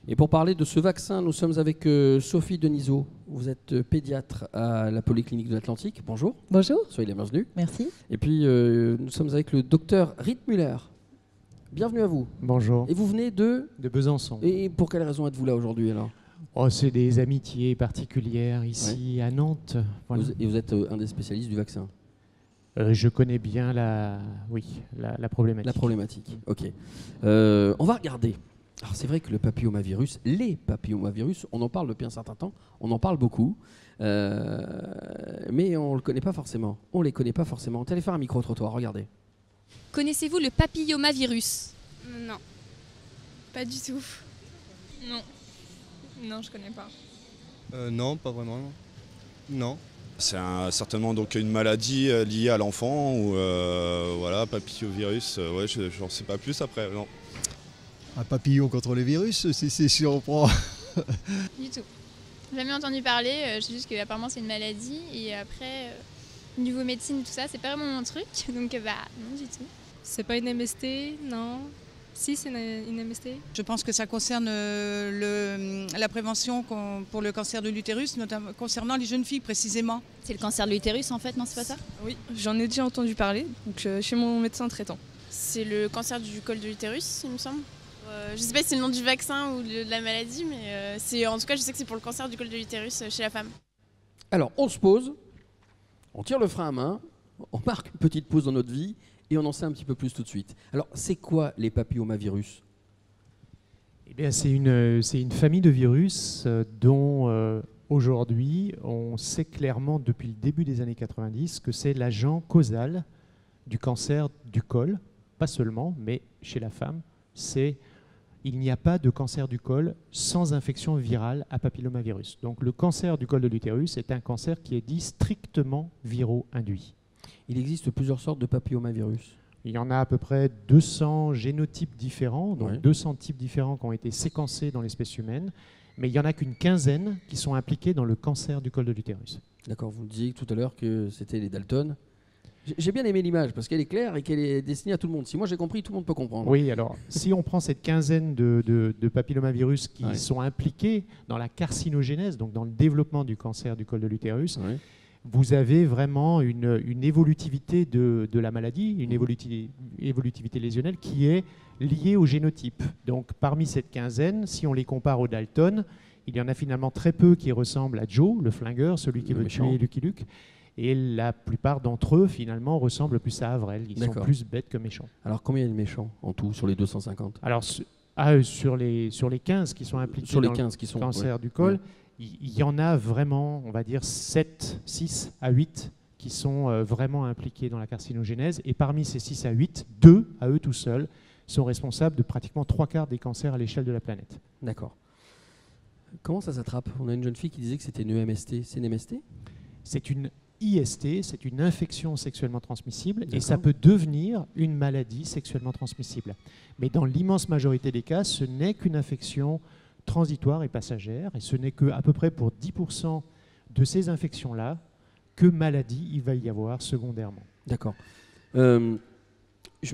Et pour parler de ce vaccin, nous sommes avec Sophie Denisot. Vous êtes pédiatre à la Polyclinique de l'Atlantique. Bonjour. Bonjour. Soyez les bienvenus. Merci. Et puis, nous sommes avec le docteur Rittmüller. Bienvenue à vous. Bonjour. Et vous venez de Besançon. Et pour quelle raison êtes-vous là aujourd'hui alors? Oh, c'est des amitiés particulières ici à Nantes. Voilà. Et vous êtes un des spécialistes du vaccin? Je connais bien la problématique. La problématique, ok. On va regarder. Alors c'est vrai que le papillomavirus, les papillomavirus, on en parle depuis un certain temps, on en parle beaucoup, mais on ne le connaît pas forcément. On ne les connaît pas forcément. On est allé faire un micro-trottoir, regardez. Connaissez-vous le papillomavirus? Non, pas du tout. Non. Non, je connais pas. Non, pas vraiment. Non. C'est certainement donc une maladie liée à l'enfant ou voilà, papillovirus. Ouais, j'en sais pas plus après. Non. Un papillon contre les virus, si on prend. Du tout. Jamais entendu parler, je sais juste qu'apparemment c'est une maladie et après, niveau médecine, tout ça, c'est pas vraiment mon truc, donc non du tout. C'est pas une MST, non. Si, c'est une MST. Je pense que ça concerne la prévention pour le cancer de l'utérus, notamment concernant les jeunes filles précisément. C'est le cancer de l'utérus en fait, non, c'est pas ça? Oui, j'en ai déjà entendu parler, donc chez mon médecin traitant. C'est le cancer du col de l'utérus, il me semble. Je sais pas si c'est le nom du vaccin ou de la maladie, mais en tout cas, je sais que c'est pour le cancer du col de l'utérus chez la femme. Alors, on se pose, on tire le frein à main, on marque une petite pause dans notre vie et on en sait un petit peu plus tout de suite. Alors, c'est quoi les papillomavirus? Eh bien, c'est une famille de virus dont aujourd'hui on sait clairement depuis le début des années 90 que c'est l'agent causal du cancer du col, pas seulement, mais chez la femme, il n'y a pas de cancer du col sans infection virale à papillomavirus. Donc le cancer du col de l'utérus est un cancer qui est dit strictement viro-induit. Il existe plusieurs sortes de papillomavirus. Il y en a à peu près 200 génotypes différents, donc Ouais. 200 types différents qui ont été séquencés dans l'espèce humaine, mais il n'y en a qu'une quinzaine qui sont impliqués dans le cancer du col de l'utérus. D'accord, vous disiez tout à l'heure que c'était les Dalton. J'ai bien aimé l'image parce qu'elle est claire et qu'elle est destinée à tout le monde. Si moi j'ai compris, tout le monde peut comprendre. Oui, alors si on prend cette quinzaine de papillomavirus qui Ouais. sont impliqués dans la carcinogénèse, donc dans le développement du cancer du col de l'utérus, Ouais. vous avez vraiment une évolutivité de la maladie, une évolutivité lésionnelle qui est liée au génotype. Donc parmi cette quinzaine, si on les compare aux Dalton, il y en a finalement très peu qui ressemblent à Joe, le flingueur, celui qui Le veut méchant. tuer Lucky Luke. Et la plupart d'entre eux, finalement, ressemblent plus à Avril. Ils sont D'accord. plus bêtes que méchants. Alors combien il y a de méchants en tout sur les 250? Alors, sur les 15 qui sont impliqués Sur les dans 15 qui sont le cancer ouais. du col, Ouais. il y en a vraiment, on va dire, 6 à 8 qui sont vraiment impliqués dans la carcinogénèse. Et parmi ces 6 à 8, 2, à eux tout seuls, sont responsables de pratiquement 3/4 des cancers à l'échelle de la planète. D'accord. Comment ça s'attrape? On a une jeune fille qui disait que c'était une EMST. C'est une MST? C'est une IST, c'est une infection sexuellement transmissible, et D'accord. ça peut devenir une maladie sexuellement transmissible. Mais dans l'immense majorité des cas, ce n'est qu'une infection transitoire et passagère, et ce n'est qu'à peu près pour 10% de ces infections-là que maladie il va y avoir secondairement. D'accord. Je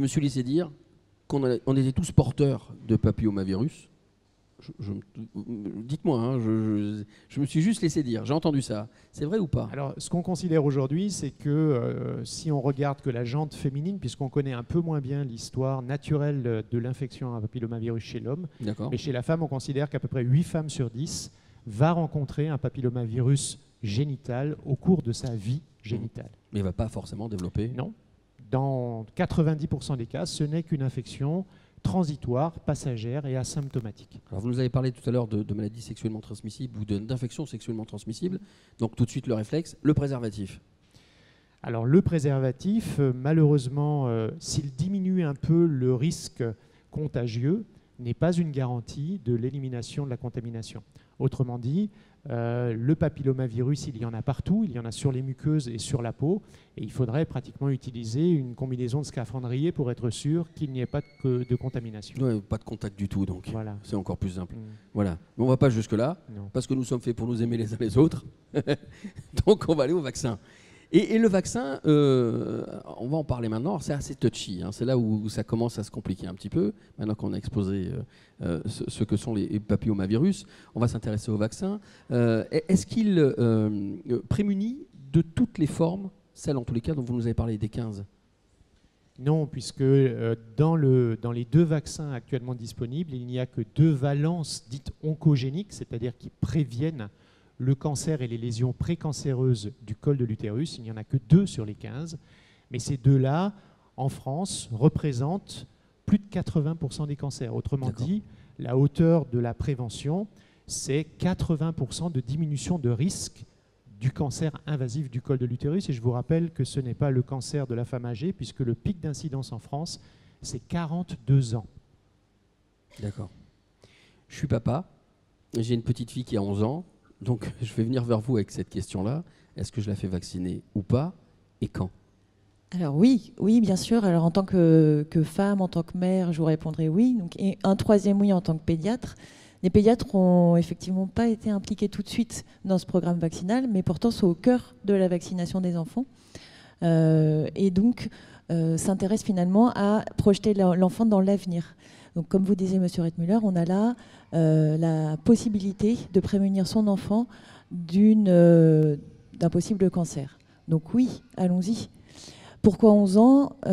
me suis laissé dire qu'on était tous porteurs de papillomavirus. Dites-moi, hein, je me suis juste laissé dire, j'ai entendu ça. C'est vrai ou pas? Alors, ce qu'on considère aujourd'hui, c'est que si on regarde que la jante féminine, puisqu'on connaît un peu moins bien l'histoire naturelle de l'infection à papillomavirus chez l'homme, D'accord. mais chez la femme, on considère qu'à peu près 8 femmes sur 10 va rencontrer un papillomavirus génital au cours de sa vie génitale. Mais il ne va pas forcément développer. Non. Dans 90% des cas, ce n'est qu'une infection transitoire, passagère et asymptomatique. Alors vous nous avez parlé tout à l'heure de maladies sexuellement transmissibles ou d'infections sexuellement transmissibles. Donc tout de suite le réflexe, le préservatif. Alors le préservatif, malheureusement, s'il diminue un peu le risque contagieux, n'est pas une garantie de l'élimination de la contamination. Autrement dit, le papillomavirus, il y en a partout, il y en a sur les muqueuses et sur la peau, et il faudrait pratiquement utiliser une combinaison de scaphandrier pour être sûr qu'il n'y ait pas de contamination. Ouais, pas de contact du tout, donc Voilà. c'est encore plus simple. Mm. Voilà. Mais on ne va pas jusque-là, Non. parce que nous sommes faits pour nous aimer les uns les autres. Donc on va aller au vaccin. Et le vaccin, on va en parler maintenant. Alors, c'est assez touchy. Hein. C'est là où ça commence à se compliquer un petit peu. Maintenant qu'on a exposé ce que sont les papillomavirus, on va s'intéresser au vaccin. Est-ce qu'il prémunit de toutes les formes, celles en tous les cas dont vous nous avez parlé, des 15 ? Non, puisque dans les 2 vaccins actuellement disponibles, il n'y a que 2 valences dites oncogéniques, c'est-à-dire qui préviennent le cancer et les lésions précancéreuses du col de l'utérus. Il n'y en a que 2 sur les 15. Mais ces 2-là, en France, représentent plus de 80% des cancers. Autrement dit, la hauteur de la prévention, c'est 80% de diminution de risque du cancer invasif du col de l'utérus. Et je vous rappelle que ce n'est pas le cancer de la femme âgée, puisque le pic d'incidence en France, c'est 42 ans. D'accord. Je suis papa, j'ai une petite fille qui a 11 ans, donc je vais venir vers vous avec cette question-là. Est-ce que je la fais vacciner ou pas, et quand ? Alors oui, bien sûr. Alors en tant que femme, en tant que mère, je vous répondrai oui. Donc, et un troisième oui en tant que pédiatre. Les pédiatres n'ont effectivement pas été impliqués tout de suite dans ce programme vaccinal, mais pourtant sont au cœur de la vaccination des enfants. Et donc s'intéressent finalement à projeter l'enfant dans l'avenir. Donc comme vous disiez, Monsieur Rettmüller, on a là la possibilité de prémunir son enfant d'un possible cancer. Donc oui, allons-y. Pourquoi 11 ans Parce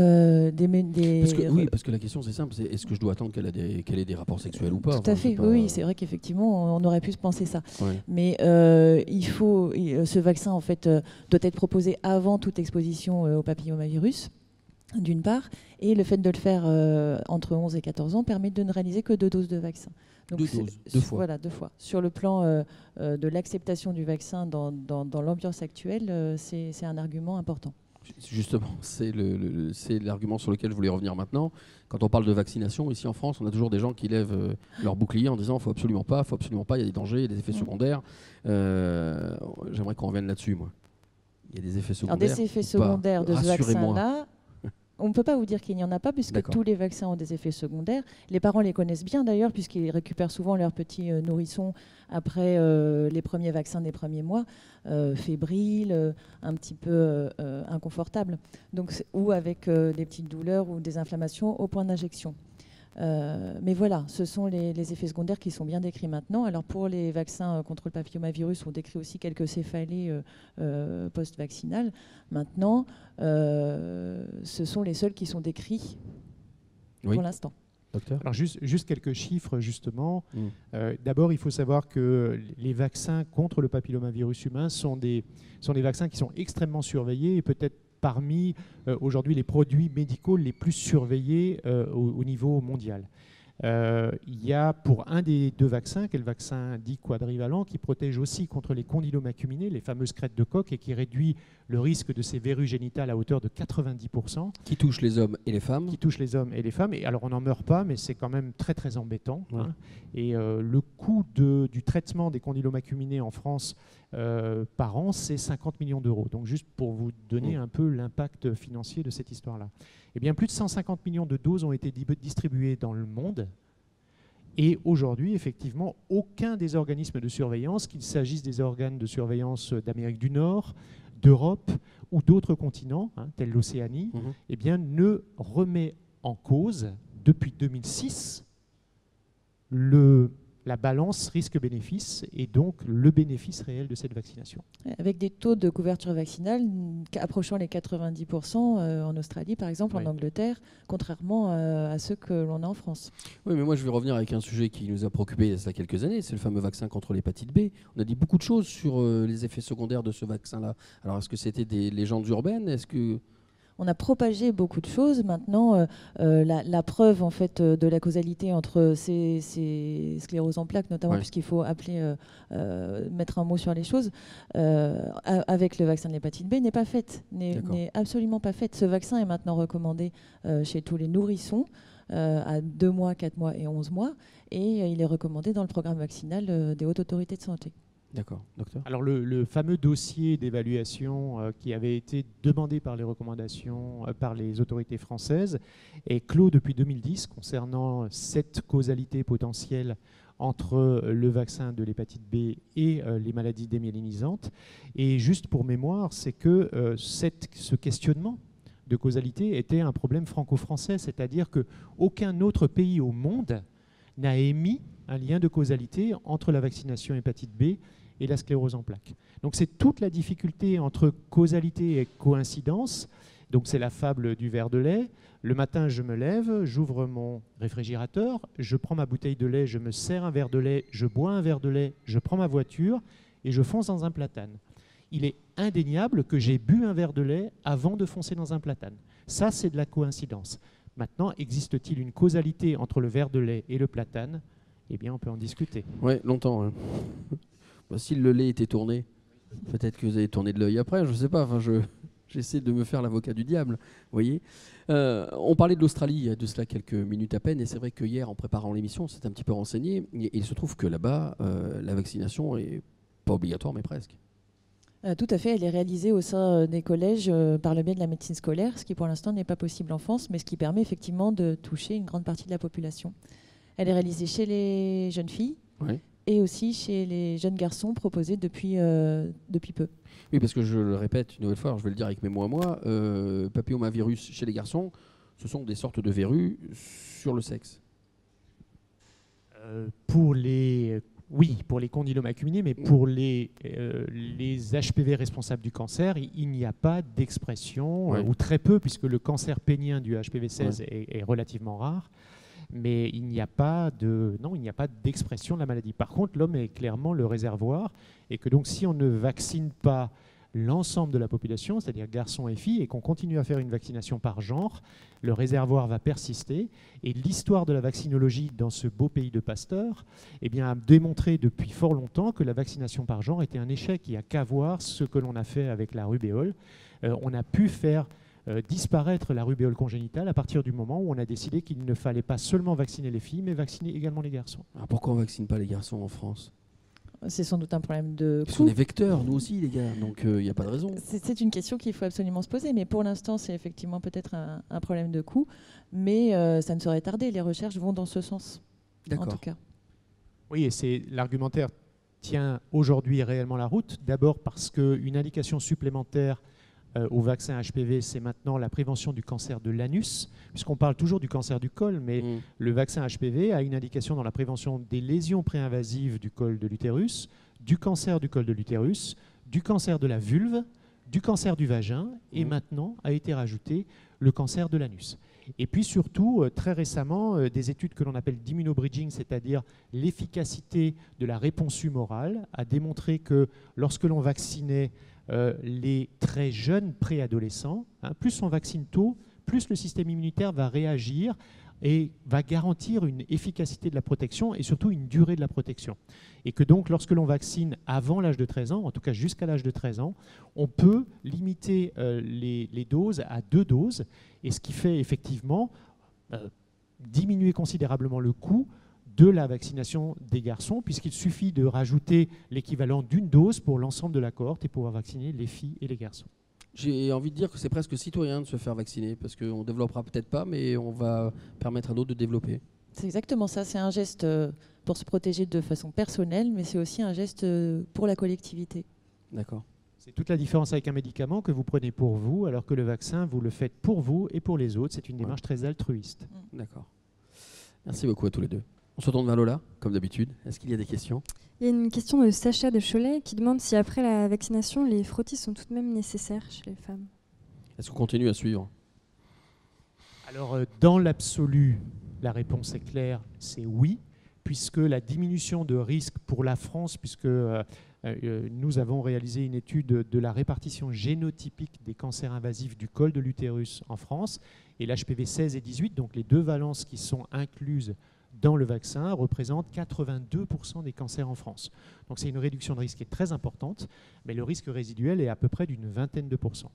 que la question c'est simple, c'est est-ce que je dois attendre qu'elle ait des rapports sexuels ou pas ? Tout à fait, oui, c'est vrai qu'effectivement on aurait pu se penser ça. Ouais. Mais ce vaccin en fait doit être proposé avant toute exposition au papillomavirus, d'une part, et le fait de le faire entre 11 et 14 ans permet de ne réaliser que 2 doses de vaccin. Donc 2 doses, 2 fois. Voilà, 2 fois. Sur le plan de l'acceptation du vaccin dans l'ambiance actuelle, c'est un argument important. Justement, c'est l'argument sur lequel je voulais revenir maintenant. Quand on parle de vaccination, ici en France, on a toujours des gens qui lèvent leur bouclier en disant « faut absolument pas, il y a des dangers, il y a des effets secondaires ». J'aimerais qu'on revienne là-dessus, moi. Il y a des effets secondaires. Alors, des effets secondaires de ce vaccin-là, on ne peut pas vous dire qu'il n'y en a pas, puisque tous les vaccins ont des effets secondaires. Les parents les connaissent bien d'ailleurs, puisqu'ils récupèrent souvent leurs petits nourrissons après les premiers vaccins des premiers mois, fébriles, un petit peu inconfortables, ou avec des petites douleurs ou des inflammations au point d'injection. Mais voilà, ce sont les effets secondaires qui sont bien décrits maintenant. Alors pour les vaccins contre le papillomavirus, on décrit aussi quelques céphalées post-vaccinales. Maintenant, ce sont les seuls qui sont décrits pour l'instant. Docteur ? Alors juste quelques chiffres justement. D'abord, il faut savoir que les vaccins contre le papillomavirus humain sont des vaccins qui sont extrêmement surveillés et peut-être parmi aujourd'hui les produits médicaux les plus surveillés au niveau mondial. Il y a pour un des 2 vaccins, qui est le vaccin dit quadrivalent, qui protège aussi contre les condylomes acuminés, les fameuses crêtes de coq, et qui réduit le risque de ces verrues génitales à hauteur de 90%. Qui touche les hommes et les femmes. Qui touche les hommes et les femmes. Et alors on n'en meurt pas, mais c'est quand même très très embêtant. Ouais. Hein. Et le coût du traitement des condylomes acuminés en France par an, c'est 50 millions d'euros. Donc juste pour vous donner un peu l'impact financier de cette histoire-là. Eh bien, plus de 150 millions de doses ont été distribuées dans le monde. Et aujourd'hui, effectivement, aucun des organismes de surveillance, qu'il s'agisse des organes de surveillance d'Amérique du Nord, d'Europe ou d'autres continents, tels l'Océanie, eh bien, ne remet en cause, depuis 2006, la balance risque-bénéfice et donc le bénéfice réel de cette vaccination. Avec des taux de couverture vaccinale approchant les 90% en Australie, par exemple, en Angleterre, contrairement à ceux que l'on a en France. Oui, mais moi je vais revenir avec un sujet qui nous a préoccupé il y a quelques années, c'est le fameux vaccin contre l'hépatite B. On a dit beaucoup de choses sur les effets secondaires de ce vaccin-là. Alors est-ce que c'était des légendes urbaines ? Est-ce que... On a propagé beaucoup de choses. Maintenant, la preuve en fait de la causalité entre ces scléroses en plaques, notamment puisqu'il faut mettre un mot sur les choses, avec le vaccin de l'hépatite B, n'est pas faite, n'est absolument pas faite. Ce vaccin est maintenant recommandé chez tous les nourrissons à 2 mois, 4 mois et 11 mois, et il est recommandé dans le programme vaccinal des hautes autorités de santé. D'accord, docteur. Alors le fameux dossier d'évaluation qui avait été demandé par les recommandations par les autorités françaises est clos depuis 2010 concernant 7 causalités potentielles entre le vaccin de l'hépatite B et les maladies démyélinisantes. Et juste pour mémoire, c'est que ce questionnement de causalité était un problème franco-français, c'est-à-dire qu'aucun autre pays au monde n'a émis un lien de causalité entre la vaccination hépatite B et la sclérose en plaques. Donc c'est toute la difficulté entre causalité et coïncidence. Donc c'est la fable du verre de lait. Le matin, je me lève, j'ouvre mon réfrigérateur, je prends ma bouteille de lait, je me sers un verre de lait, je bois un verre de lait, je prends ma voiture et je fonce dans un platane. Il est indéniable que j'ai bu un verre de lait avant de foncer dans un platane. Ça, c'est de la coïncidence. Maintenant, existe-t-il une causalité entre le verre de lait et le platane ? Eh bien, on peut en discuter. Oui, longtemps. Hein. Bah, si le lait était tourné, peut-être que vous avez tourné de l'œil après, je ne sais pas. Enfin, j'essaie de me faire l'avocat du diable. Vous voyez, on parlait de l'Australie il y a de cela quelques minutes à peine, et c'est vrai que hier, en préparant l'émission, on s'est un petit peu renseigné. Et il se trouve que là-bas, la vaccination n'est pas obligatoire, mais presque. Tout à fait, elle est réalisée au sein des collèges par le biais de la médecine scolaire, ce qui pour l'instant n'est pas possible en France, mais ce qui permet effectivement de toucher une grande partie de la population. Elle est réalisée chez les jeunes filles et aussi chez les jeunes garçons, proposés depuis peu. Oui, parce que je le répète une nouvelle fois, alors je vais le dire avec mes mots à moi, papillomavirus chez les garçons, ce sont des sortes de verrues sur le sexe. Oui, pour les condylomes acuminés, mais pour les HPV responsables du cancer, il n'y a pas d'expression, ou très peu, puisque le cancer pénien du HPV-16 est relativement rare, mais il n'y a pas d'expression de la maladie. Par contre, l'homme est clairement le réservoir, et que donc si on ne vaccine pas l'ensemble de la population, c'est-à-dire garçons et filles, et qu'on continue à faire une vaccination par genre, le réservoir va persister. Et l'histoire de la vaccinologie dans ce beau pays de Pasteur a démontré depuis fort longtemps que la vaccination par genre était un échec. Il n'y a qu'à voir ce que l'on a fait avec la rubéole. On a pu faire disparaître la rubéole congénitale à partir du moment où on a décidé qu'il ne fallait pas seulement vacciner les filles, mais vacciner également les garçons. Alors pourquoi on ne vaccine pas les garçons en France ? C'est sans doute un problème de coût. Parce qu'on est vecteurs, nous aussi, les gars, donc il n'y a pas de raison. C'est une question qu'il faut absolument se poser, mais pour l'instant, c'est effectivement peut-être un problème de coût, mais ça ne saurait tarder. Les recherches vont dans ce sens, en tout cas. Oui, et l'argumentaire tient aujourd'hui réellement la route. D'abord parce qu'une indication supplémentaire au vaccin HPV, c'est maintenant la prévention du cancer de l'anus, puisqu'on parle toujours du cancer du col, mais le vaccin HPV a une indication dans la prévention des lésions préinvasives du col de l'utérus, du cancer du col de l'utérus, du cancer de la vulve, du cancer du vagin, et maintenant a été rajouté le cancer de l'anus. Et puis surtout, très récemment, des études que l'on appelle d'immunobridging, c'est-à-dire l'efficacité de la réponse humorale, a démontré que lorsque l'on vaccinait les très jeunes préadolescents, plus on vaccine tôt, plus le système immunitaire va réagir et va garantir une efficacité de la protection et surtout une durée de la protection. Et que donc, lorsque l'on vaccine avant l'âge de 13 ans, en tout cas jusqu'à l'âge de 13 ans, on peut limiter les doses à 2 doses, et ce qui fait effectivement diminuer considérablement le coût de la vaccination des garçons, puisqu'il suffit de rajouter l'équivalent d'une dose pour l'ensemble de la cohorte et pouvoir vacciner les filles et les garçons. J'ai envie de dire que c'est presque citoyen de se faire vacciner, parce qu'on ne développera peut-être pas, mais on va permettre à d'autres de développer. C'est exactement ça, c'est un geste pour se protéger de façon personnelle, mais c'est aussi un geste pour la collectivité. D'accord. C'est toute la différence avec un médicament que vous prenez pour vous, alors que le vaccin, vous le faites pour vous et pour les autres. C'est une démarche très altruiste. D'accord. Merci beaucoup à tous les deux. On se retourne vers Lola, comme d'habitude. Est-ce qu'il y a des questions ? Il y a une question de Sacha de Cholet qui demande si après la vaccination, les frottis sont tout de même nécessaires chez les femmes. Est-ce qu'on continue à suivre ? Alors, dans l'absolu, la réponse est claire, c'est oui, puisque la diminution de risque pour la France, puisque nous avons réalisé une étude de la répartition génotypique des cancers invasifs du col de l'utérus en France, et l'HPV 16 et 18, donc les 2 valences qui sont incluses dans le vaccin, représentent 82% des cancers en France. Donc c'est une réduction de risque qui est très importante, mais le risque résiduel est à peu près d'une vingtaine de pourcents.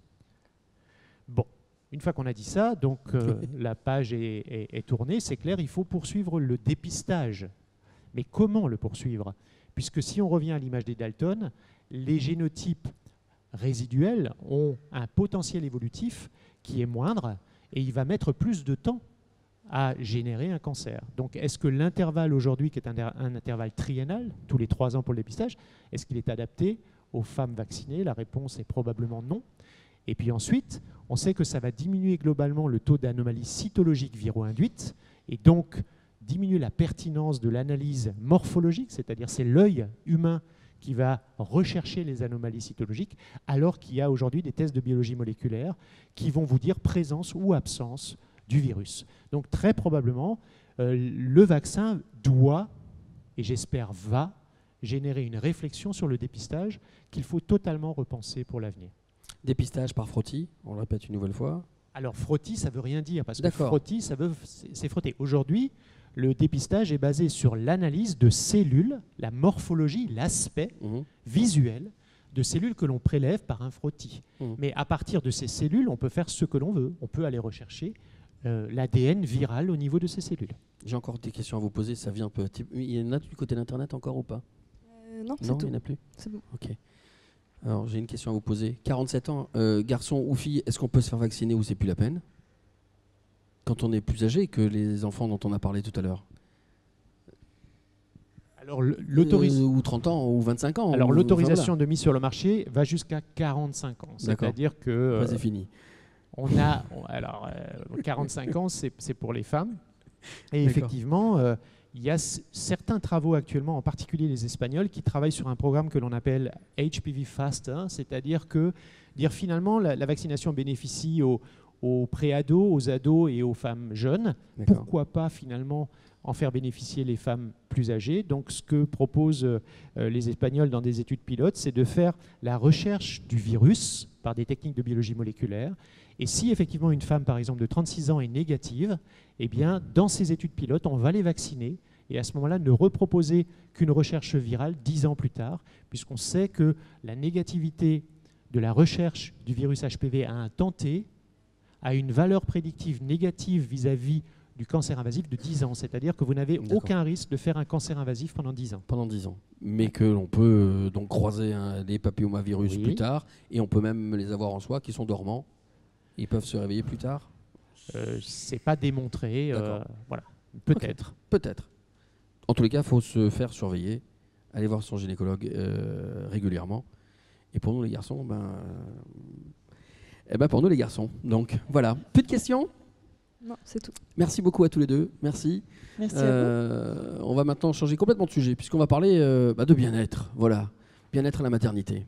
Bon, une fois qu'on a dit ça, donc la page est tournée, c'est clair, il faut poursuivre le dépistage. Mais comment le poursuivre ? Puisque si on revient à l'image des Dalton, les génotypes résiduels ont un potentiel évolutif qui est moindre et il va mettre plus de temps à générer un cancer. Donc est-ce que l'intervalle aujourd'hui, qui est un intervalle triennal, tous les 3 ans pour le dépistage, est-ce qu'il est adapté aux femmes vaccinées? La réponse est probablement non. Et puis ensuite, on sait que ça va diminuer globalement le taux d'anomalies cytologiques viro-induites et donc diminuer la pertinence de l'analyse morphologique, c'est-à-dire c'est l'œil humain qui va rechercher les anomalies cytologiques, alors qu'il y a aujourd'hui des tests de biologie moléculaire qui vont vous dire présence ou absence du virus. Donc très probablement, le vaccin doit, et j'espère va, générer une réflexion sur le dépistage qu'il faut totalement repenser pour l'avenir. Dépistage par frottis, on le répète une nouvelle fois. Alors frottis, ça ne veut rien dire, parce que frottis, c'est frotter. Aujourd'hui, le dépistage est basé sur l'analyse de cellules, la morphologie, l'aspect visuel de cellules que l'on prélève par un frottis. Mais à partir de ces cellules, on peut faire ce que l'on veut. On peut aller rechercher l'ADN viral au niveau de ces cellules. J'ai encore des questions à vous poser, ça vient un peu. Il y en a du côté d'Internet encore ou pas? Non, c'est tout. Non, il n'y en a plus. C'est bon. Ok. Alors j'ai une question à vous poser. 47 ans, garçon ou fille, est-ce qu'on peut se faire vacciner ou c'est plus la peine quand on est plus âgé que les enfants dont on a parlé tout à l'heure? Alors ou 30 ans ou 25 ans. Alors l'autorisation de mise sur le marché va jusqu'à 45 ans. C'est-à-dire que c'est fini. On a 45 ans, c'est pour les femmes. Et effectivement, il y a certains travaux actuellement, en particulier les Espagnols, qui travaillent sur un programme que l'on appelle HPV Faster, c'est-à-dire que finalement la vaccination bénéficie aux préados, aux ados et aux femmes jeunes. Pourquoi pas finalement en faire bénéficier les femmes plus âgées? Donc ce que proposent les Espagnols dans des études pilotes, c'est de faire la recherche du virus par des techniques de biologie moléculaire. Et si effectivement une femme, par exemple, de 36 ans est négative, eh bien, dans ces études pilotes, on va les vacciner et à ce moment-là, ne reproposer qu'une recherche virale 10 ans plus tard, puisqu'on sait que la négativité de la recherche du virus HPV à un temps T a une valeur prédictive négative vis-à-vis du cancer invasif de 10 ans. C'est-à-dire que vous n'avez aucun risque de faire un cancer invasif pendant 10 ans. Pendant 10 ans. Mais que l'on peut donc croiser des papillomavirus plus tard, et on peut même les avoir en soi qui sont dormants. Ils peuvent se réveiller plus tard. C'est pas démontré. Voilà. Peut-être. Peut-être. En tous les cas, il faut se faire surveiller, aller voir son gynécologue régulièrement. Et pour nous les garçons, pour nous les garçons. Donc voilà. Plus de questions? Non, c'est tout. Merci beaucoup à tous les deux. Merci. Merci à vous. On va maintenant changer complètement de sujet, puisqu'on va parler de bien-être. Voilà. Bien-être à la maternité.